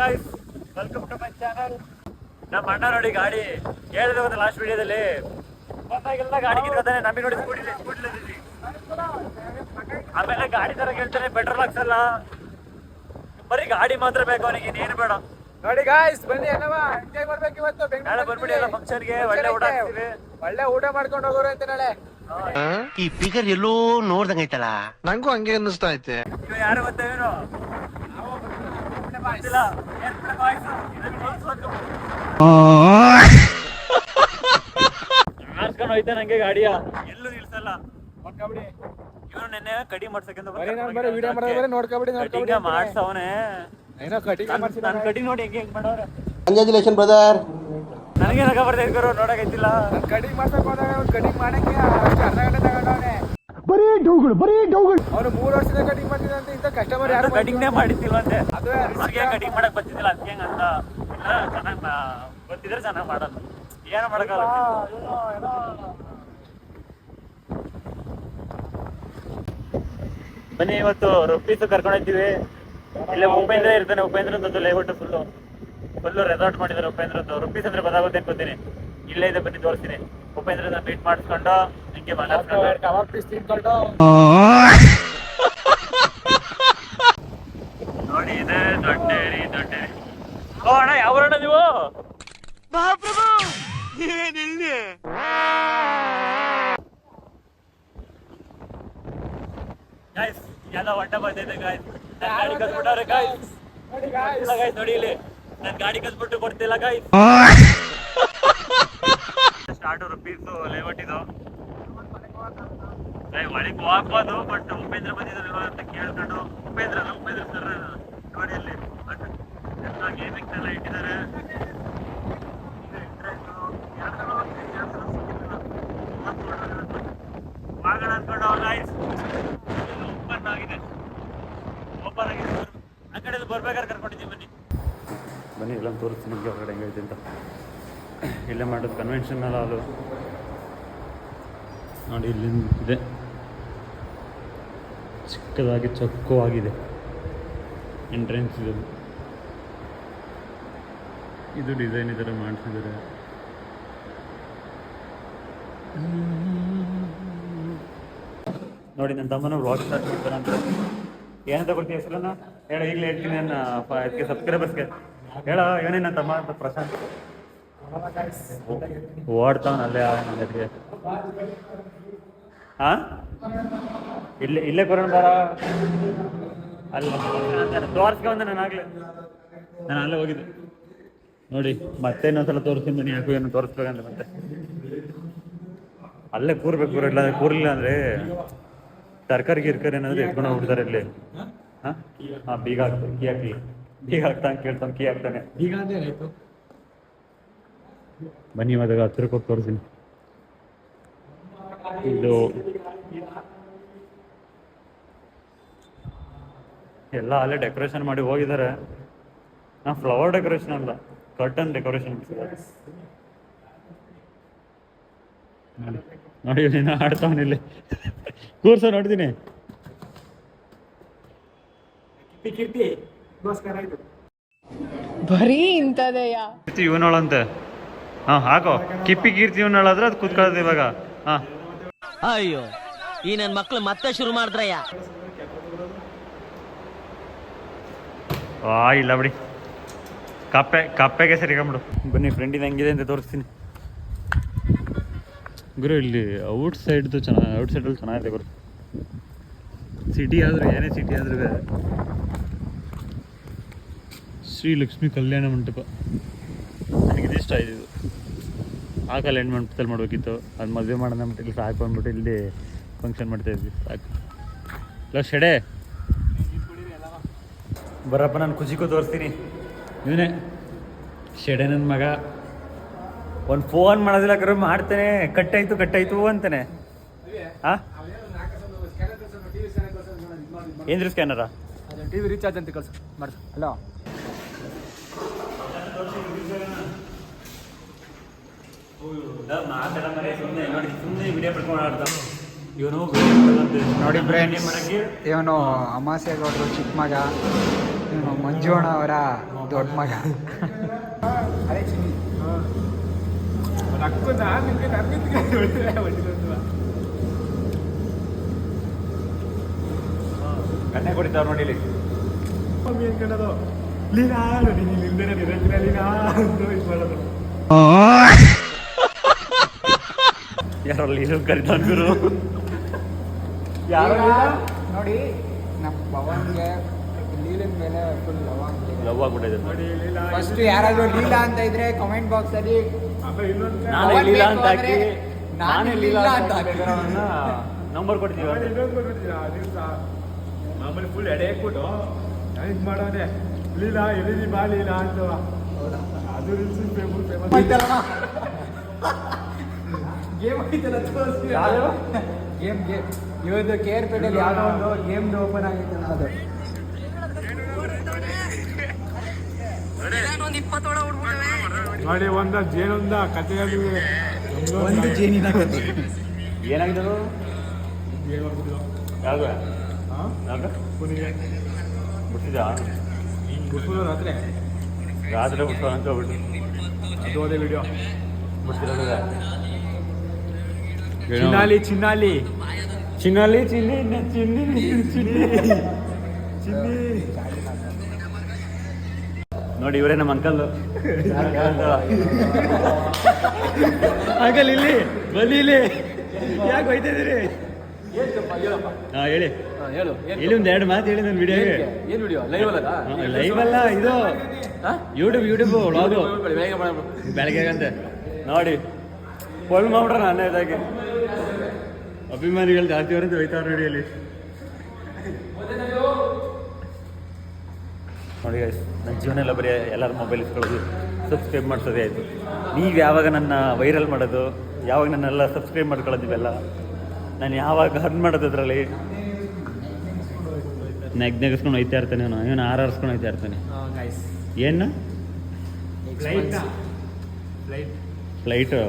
Guys, welcome to my channel. ನಮ್ಮ ಅಣ್ಣ ನೋಡಿ ಗಾಡಿ ಹೇಳಿದ್ರೆ ಒಂದು ಲಾಸ್ಟ್ ವಿಡಿಯೋದಲ್ಲಿ ಬಂದಾಗೆಲ್ಲ ಗಾಡಿ ಕಿತ್ಕೊತಾನೆ. ನಮಗೆ ನೋಡಿ ಸ್ಕೂಟಿಲಿ ಆಮೇಲೆ ಗಾಡಿ ತರ ಕೇಳ್ತಾನೆ, ಪೆಟ್ರೋಲ್ ಹಾಕ್ಸಲ್ಲ, ಬರೀ ಗಾಡಿ ಮಾತ್ರ ಬೇಕು ಅವನಿಗೆ, ಇನ್ನೇನು ಬೇಡ. ನೋಡಿ ಗಾಯ್ಸ್, ಬನ್ನಿ ಅಲ್ಲವಾ ಎಂಜಾಯ್ ಮಾಡ್ಬೇಕು ಇವತ್ತು. ನಾಳೆ ಬಂದ್ಬಿಡಿ ಎಲ್ಲ ಫಂಕ್ಷನ್ಗೆ, ಒಳ್ಳೆ ಊಟ ಹಾಕ್ತೀವಿ, ಒಳ್ಳೆ ಊಟ ಮಾಡ್ಕೊಂಡು ಹೋಗೋರು ಅಂತ ನಾಳೆ. ಈ ಫಿಗರ್ ಎಲ್ಲೋ ನೋಡ್ದಂಗೈತಲ್ಲ, ನಂಗೂ ಹಂಗೆ ಅನ್ನಿಸ್ತಾ ಐತೆ. ಯಾರು ಗೊತ್ತೇನು ಆರ್ಸ್ಕೊಂಡು ಹೋಯ್ತಾ ನಂಗೆ ಗಾಡಿಯ ಎಲ್ಲೂ ನಿಲ್ಸಲ್ಲ. ಇವನು ನೆನ್ನೆ ಕಡಿ ಮಾಡ್ಸಕ್ಕೆ ಮಾಡ್ಸವನೆ. ನನ್ ಕಡಿ ನೋಡಿ ಹೆಂಗೆ ಹೆಂಗ್ ಮಾಡವ್ರೆ. Congratulation brother. ನನಗೆ ನಗ ಬರ್ತೈತೆ ಗುರು, ನೋಡಕೈತಿಲ್ಲ. ಕಡಿಂಗ್ ಮಾಡ್ಸಕ್ ಹೋದಾಗ ಕಡಿಂಗ್ ಮಾಡಕ್ಕೆ ಅರ್ಧ ಗಂಟೆ ತಗೊಂಡವನೆ. ಬರೀ ಡೌಗಳು. ಅವನು 3 ವರ್ಷದ ಕಟಿಂಗ್ ಮಾಡ್ತಿದ್ದಂತ. ಇಂತ ಕಸ್ಟಮರ್ ಯಾರು ಕಟಿಂಗ್ನೇ ಮಾಡಿದ್ದಿಲ್ವಂತೆ, ಅದುವೇ ಅವ್ರಿಗೆ ಕಟಿಂಗ್ ಮಾಡಕ್ ಬರ್ತಿದ್ದಿಲ್ಲ, ಅದಕ್ಕೆ ಅಂತ. ಚೆನ್ನಾಗ್ ಗೊತ್ತಿದ್ರೆ ಚೆನ್ನಾಗ್ ಮಾಡಲ್ಲ, ಏನು ಮಾಡಕ್ಕಲ್ಲ. ಬನ್ನಿ, ಇವತ್ತು ರುಪೀಸ್ ಕರ್ಕೊಂಡು ಹೋಗ್ತೀವಿ. ಇಲ್ಲೇ ಉಪೇಂದ್ರ ಇರ್ತಾನೆ, ಉಪೇಂದ್ರದ್ದು ಲೇಔಟ್ ಫುಲ್ಲು ರೆಸಾರ್ಟ್ ಮಾಡಿದ್ದಾರೆ ಉಪೇಂದ್ರದ್ದು. ರುಪೀಸ್ ಅಂದ್ರೆ ಗೊತ್ತಾಗುತ್ತೆ ಅನ್ಕೋತೀನಿ. ಇಲ್ಲೇ ಇದೆ, ಬನ್ನಿ ತೋರಿಸ್ತೀನಿ. ಉಪೇಂದ್ರನ ಮೀಟ್ ಮಾಡಿಸ್ಕೊಂಡು ಹಿಂಗೆ ಕಬಾಬ್ ಪೀಸ್ ತಿನ್ಕೊಂಡು ನೋಡಿ, ಇದೆ ದೊಡ್ಡೇರಿ. ಓ ಅಣ್ಣ, ಯಾವ ಅಣ್ಣ ನೀವು? ಗಾಯ್ಸ್, ಎಲ್ಲ ಒಟ್ಟ ಬಂದೈತೆ ಗಾಯ್ಸ್. ನನ್ ಗಾಡಿ ಕಲ್ಸ್ಬಿಟ್ಟವ್ರೆ ಗಾಯ್ಸ್. ನೋಡಿ ಇಲ್ಲಿ, ನನ್ ಗಾಡಿ ಕಲ್ಸ್ಬಿಟ್ಟು ಕೊಡ್ತಿಲ್ಲ ಗಾಯ್ಸ್. ಸ್ಟಾರ್ಟ್ ರುಪೀಸ್ ಲೇಔಟ್ ಇದು. ಒಳಗೆ ಹೋಗ್ಬೋದು, ಬಟ್ ಉಪೇಂದ್ರ ಬಂದಿದ್ರು ಅಂತ ಕೇಳ್ಕೊಂಡು, ಉಪೇಂದ್ರ ಸರ್ ನೋಡಿ ಅಲ್ಲಿ ಎಲ್ಲ ಗೇಮಿಂಗ್ಸ್ ಎಲ್ಲ ಇಟ್ಟಿದ್ದಾರೆ. ಆಗೋಣ ಅನ್ಕೊಂಡು ಗಾಯ್ಸ್, ಓಪನ್ ಆಗಿದೆ. ಆ ಕಡೆ ಬರ್ಬೇಕಾದ್ರೆ ಕರ್ಕೊಂಡಿದ್ದೀವಿ. ಬನ್ನಿ ಎಲ್ಲ ತೋರಿಸ್ತೀನಿ ನಿಮಗೆ ಹೊರಗಡೆ ಹೆಂಗೈತೆ ಅಂತ. ಇಲ್ಲೇ ಮಾಡೋದು ಕನ್ವೆನ್ಷನ್ ಹಾಲು ನೋಡಿ, ಇಲ್ಲಿ ಇದೆ, ಚಿಕ್ಕದಾಗಿ ಚೊಕ್ಕವಾಗಿದೆ ಎಂಟ್ರೆನ್ಸ್. ಇದು ಡಿಸೈನ್ ಈ ಥರ ಮಾಡಿಸಿದ್ದಾರೆ. ನೋಡಿ, ನನ್ನ ತಮ್ಮನ ವ್ಲಾಗ್ ಸ್ಟಾರ್ಟ್ ಮಾಡ್ತಾನೆ ಅಂತ. ಏನಂತ ಕೊಡ್ತೀನಿ ಹೆಸರನ್ನ ಹೇಳ, ಈಗಲೇ ಹೇಳ್ತೀನಿ. ನನ್ನ ಅದಕ್ಕೆ ಸಬ್ಸ್ಕ್ರೈಬರ್ಸ್ಗೆ ಹೇಳ, ಏನೇ ನನ್ನ ತಮ್ಮ ಅಂತ. ಪ್ರಶಾಂತ್ ಓಡ್ತಾವನ ಅಲ್ಲೇ ನನಗೆ. ಹಾಂ, ಇಲ್ಲೇ ಕೊರೋಣ ಬಾರ ಅಲ್ಲ ತೋರಿಸ್ಕೊಂಡೆ. ನಾನು ಅಲ್ಲೇ ಹೋಗಿದ್ದೆ ನೋಡಿ. ಮತ್ತೆ ಇನ್ನೊಂದ್ಸಲ ತೋರಿಸ್ತೀನಿ ಬನ್ನಿ, ಯಾಕೋ ಏನು ತೋರಿಸ್ಬೇಕಂತ. ಮತ್ತೆ ಅಲ್ಲೇ ಕೂರ್ಬೇಕು, ಇಲ್ಲ ಕೂರ್ಲಿಲ್ಲ ಅಂದರೆ ತರಕಾರಿ ಗಿರ್ಕಾರಿ ಏನಾದರೂ ಎತ್ಕೊಂಡು ಹೋಗ್ಬಿಡ್ತಾರೆ ಇಲ್ಲಿ. ಹಾಂ, ಬೀಗ ಹಾಕ್ತಾರೆ, ಕೀ ಹಾಕಿ, ಬೀಗ ಹಾಕ್ತಾನೆ ಕೇಳ್ತಾನೆ, ಕೀ ಹಾಕ್ತಾನೆ. ಈಗ ಅಂದ್ರೆ ಏನಾಯ್ತು? ಬನ್ನಿ, ಇವಾಗ ಹತ್ತಿರ ಕೊಟ್ಟು ತೋರಿಸ್ತೀನಿ. ಇದು ಎಲ್ಲ ಅಲ್ಲೇ ಡೆಕೋರೇಷನ್ ಮಾಡಿ ಹೋಗಿದ್ದಾರೆ. ಫ್ಲವರ್ ಡೆಕೋರೇಷನ್ ಅಲ್ಲ, ಕರ್ಟನ್ ಡೆಕೋರೇಷನ್ ನೋಡಿ. ನೀನು ಆಡ್ತಾವನಿಲ್ಲಿ ಕೂರ್ಸ ನೋಡ್ತೀನಿ. ಬರೀ ಇಂಥದೆಯಾ ಇವನೋಳಂತೆ. ಹಾಕೋ ಕಿಪ್ಪಿ ಕೀರ್ತಿ ಇವನೋಳಾದ್ರೆ ಅದು ಕೂತ್ಕೊಳ್ಳೋದು ಇವಾಗ. ಅಯ್ಯೋ, ಈ ನನ್ ಮಕ್ಳು ಮತ್ತೆ ಶುರು ಮಾಡಿದ್ರಯ್ಯ. ಇಲ್ಲ ಬಿಡಿ, ಕಪ್ಪೆಗೆ ಸರಿಕೊಂಬಿಡು. ಬನ್ನಿ, ಫ್ರೆಂಡಿನ ಹೆಂಗಿದೆ ಅಂತ ತೋರಿಸ್ತೀನಿ ಗುರು. ಇಲ್ಲಿ ಔಟ್ ಸೈಡ್ದು ಔಟ್ಸೈಡಲ್ಲಿ ಚೆನ್ನಾಗಿದೆ ಗುರು. ಸಿಟಿ ಆದರೂ, ಏನೇ ಸಿಟಿ ಆದ್ರೂ ಶ್ರೀ ಲಕ್ಷ್ಮೀ ಕಲ್ಯಾಣ ಮಂಟಪ ನನಗಿದು ಇಷ್ಟ ಆಯ್ತು. ಇದು ಆ ಕಲ್ಯಾಣ ಮಂಟಪದಲ್ಲಿ ಮಾಡಬೇಕಿತ್ತು, ಅದು ಮದುವೆ ಮಾಡೋಣ ಅಂದ್ಬಿಟ್ಟು ಇಲ್ಲಿ ಸಾಕು ಅಂದ್ಬಿಟ್ಟು ಇಲ್ಲಿ ಫಂಕ್ಷನ್ ಮಾಡ್ತಾಯಿದ್ವಿ. ಸಾಕು ಇಲ್ಲ ಶೆಡೆ ಬರಪ್ಪ, ನಾನು ಖುಷಿಗೂ ತೋರಿಸ್ತೀನಿ. ಇವನೇ ಶೆಡೆ ನನ್ನ ಮಗ. ಒಂದು ಫೋನ್ ಮಾಡೋದಿಲ್ಲ ಕರೆ, ಮಾಡ್ತಾನೆ ಕಟ್ಟಾಯ್ತು ಅಂತಾನೆ. ಹಾಂ, ಏನ್ರಿ ಸ್ಕ್ಯಾನರಾ? ಟಿವಿ ರೀಚಾರ್ಜ್ ಅಂತ ಕಳ್ಸ ಮಾಡ್ಸ. ಹಲೋ, ಸುಮ್ಮನೆ ವಿಡಿಯೋ ಪಡ್ಕೊಂಡು ಇವನು ನೋಡಿ ಫ್ರೆಂಡ್ಸ್, ಇವನು ಅಮಾಸೆ ಗೌಡ್ರು ಚಿಕ್ಕ ಮಗ. ಇವನು ಮಂಜು ಅಣ್ಣ ಅವರ ದೊಡ್ಡ ಮಗ. ಅದೇ ಚಿನ್ನಿ ಗಣ್ಣೆ ಕೊಡ್ತಾವ್ರು ನೋಡಿ ಇಲ್ಲಿ. ಯಾರೋ ಲೀಲು ಕರಿತಾನ್ ಗುರು. ಯಾರು ನೋಡಿ ನಮ್ಮ ಪವನ್ಗೆ ಲೀಲನ್ ಮೇಲೆ ಫುಲ್ ಲವ್ ಆಗ್ಬಿಟ್ಟಿದೆ ನೋಡಿ. ಫಸ್ಟ್ ಯಾರಾದ್ರೂ ಲೀಲಾ ಅಂತ ಇದ್ರೆ ಕಮೆಂಟ್ ಬಾಕ್ಸ್ ಅಲ್ಲಿ ನಾನೇ ಲೀಲಾ ಅಂತ ಹಾಕಿ, ನಾನೇ ಲೀಲಾ ಅಂತ ಹಾಕಿ. ನಂಬರ್ ಕೊಡ್ತೀವಿ. ಮಾಮೂಲಿ ಫುಲ್ ಎಡೆ ಹಾಕ್ಬಿಟ್ಟು ಇದು ಮಾಡೋನೆ ಲೀಲಾ ಎಲ್ಲಿ ಬಾ ಲೀಲಾ ಅಂತ ಅದು ರೀಲ್ಸ್ ಫೇಮಸ್ ಗೇಮ್ ಐತಲ್ಲ ಗೇಮ್ ಇವತ್ತು ಕೇರ್ ಪೇಟೆಯಲ್ಲಿ ಯಾವುದೋ ಒಂದು ಗೇಮ್ದು ಓಪನ್ ಆಗಿತ್ತಲ್ಲ ಅದು. ನೋಡಿ ಒಂದ ಜೇನೊಂದ ಕಥೆಯಲ್ಲಿ ಒಂದು ಜೇನಿನ ಕತೆ. ಏನಾಗಿದ್ದು ಯಾವಾಗ ಯಾವಾಗ ಬಿಡ್ತಿದ್ದ ಬಿಟ್ಬಿಡು ರಾತ್ರಿ ರಾತ್ರಿ ಬಿಟ್ಟು ಅಂತ ಹೋಗ್ಬಿಟ್ಟು ಅದು ಅದೇ ವಿಡಿಯೋ ಬಿಡ್ತಿರೋದ ಚಿನ್ನಾಲಿ ಚಿನ್ನಾಲಿ ಚಿನ್ನಲ್ಲಿ ಚಿನ್ನಿ ಚಿನ್ನಿ ಚಿನ್ನಿ ಚಿನ್ನಿ ನೋಡಿ ಇವರೇ ನಮ್ಮ ಅಂಕಲ್. ಅಂಕಲ್ ಇಲ್ಲಿ ಬನ್ನಿ, ಇಲ್ಲಿ ಯಾಕೆ ಹೋಯ್ತಾ ಇದೀರಿ? ಹಾಂ ಹೇಳಿ, ಇಲ್ಲಿ ಒಂದು ಎರಡು ಮಾತು ಹೇಳಿ ನನ್ನ ವಿಡಿಯೋಗೆ. ಏನ್ ವಿಡಿಯೋ ಲೈವ್ ಅಲ್ಲ ಲೈವ್ ಅಲ್ಲ, ಇದು ಯೂಟ್ಯೂಬ್ ವ್ಲಾಗು ಬೆಳಗ್ಗೆ ಅಂತೆ ನೋಡಿ. ಫೋನ್ ಮಾಡ್ಬಿಟ್ರೆ ನಾನೇ ಇದಾಗಿ ಅಭಿಮಾನಿಗಳು ಜಾಸ್ತಿ ಬರುತ್ತೆ ಹೋಯ್ತಾವ್ರ ವಿಡಿಯೋಲಿ ನೋಡಿ. ನನ್ನ ಜೀವನ ಎಲ್ಲ ಬರೀ ಎಲ್ಲರ ಮೊಬೈಲ್ ಇಸ್ಕೊಳ್ಳೋದು, ಸಬ್ಸ್ಕ್ರೈಬ್ ಮಾಡಿಸೋದೇ ಆಯಿತು. ನೀವು ಯಾವಾಗ ನನ್ನ ವೈರಲ್ ಮಾಡೋದು, ಯಾವಾಗ ನನ್ನೆಲ್ಲ ಸಬ್ಸ್ಕ್ರೈಬ್ ಮಾಡ್ಕೊಳ್ಳೋದು, ಇವೆಲ್ಲ ನಾನು ಯಾವಾಗ ಅರ್ನ್ ಮಾಡೋದು ಅದರಲ್ಲಿ ನೆಗ್ಸ್ಕೊಂಡು ಹೋಯ್ತಾ ಇರ್ತಾನೆ. ಇವನು ಆರ್ಸ್ಕೊಂಡು ಹೋಯ್ತಾ ಇರ್ತಾನೆ. ಏನು ಫ್ಲೈಟು